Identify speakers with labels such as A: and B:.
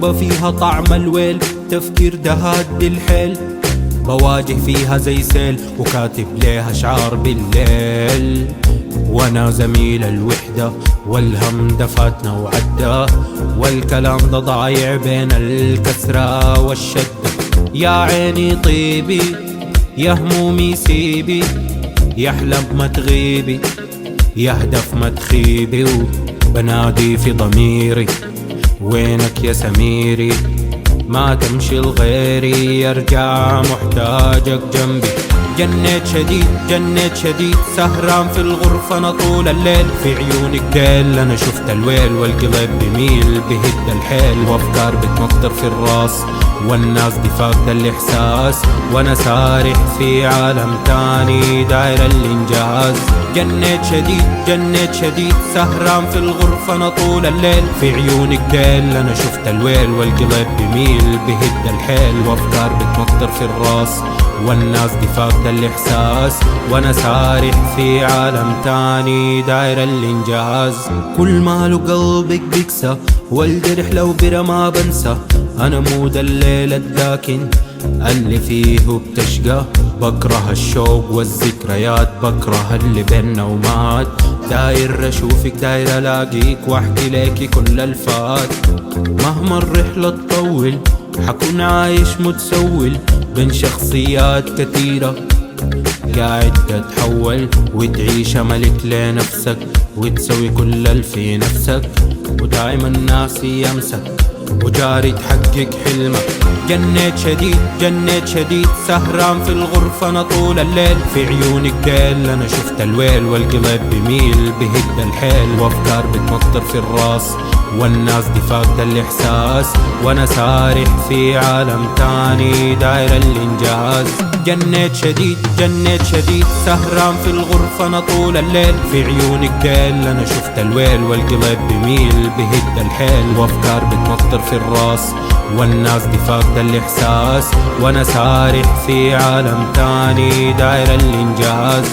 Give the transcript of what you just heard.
A: غربة فيها طعم الويل، تفكير دهات بالحيل، بواجه فيها زي سيل وكاتب ليها شعار بالليل. وانا زميل الوحدة والهم دفاتنا وعدى، والكلام ده ضايع بين الكسرة والشدة. يا عيني طيبي يا همومي سيبي، يا احلام ما تغيبي يا هدف ما تخيبي. وبنادي في ضميري وينك يا سميري، ما تمشي لغيري يرجع محتاجك جنبي. جنيت شديد جنيت شديد سهران في الغرفة أنا طول الليل، في عيونك ديل أنا شفت الويل، والقلب بميل بهد الحيل، وأفكار بتمطر في الراس والناس دي فاقدة الإحساس، وأنا سارح في عالم تاني داير الإنجاز. جنيت شديد جنيت شديد سهران في الغرفة أنا طول الليل، في عيونك ديل أنا شفت الويل، والقلب بميل بهد الحيل، وأفكار بتمطر في الراس والناس دي فاقدة الإحساس، وأنا سارح في عالم تاني داير الإنجاز. كل ما له قلبك بيكسى والجرح لو برا ما بنسى، أنا مود الليل الداكن اللي فيه بتشقى، بكره الشوق والذكريات بكره اللي بينا ومات، داير أشوفك داير ألاقيك واحكي ليكي كل الفات. مهما الرحلة تطول حكون عايش متسول بين شخصيات كتيرة، قاعد تتحول وتعيش ملك لنفسك وتسوي كل اللي في نفسك، ودايما ناسي يمسك وجاري تحقق حلمك. جنيت شديد جنيت شديد سهران في الغرفة أنا طول الليل، في عيونك ديل أنا شفت الويل، والقلب بميل بهد الحيل، وأفكار بتمطر في الراس والناس دي فاقدة الإحساس، وأنا سارح في عالم تاني داير الإنجاز. جنيت شديد جنيت شديد سهران في الغرفة أنا طول الليل، في عيونك ديل أنا شفت الويل، والقلب بميل بهد الحيل، وأفكار بتمطر في الراس والناس دي فاقدة الإحساس، وأنا سارح في عالم تاني داير الإنجاز.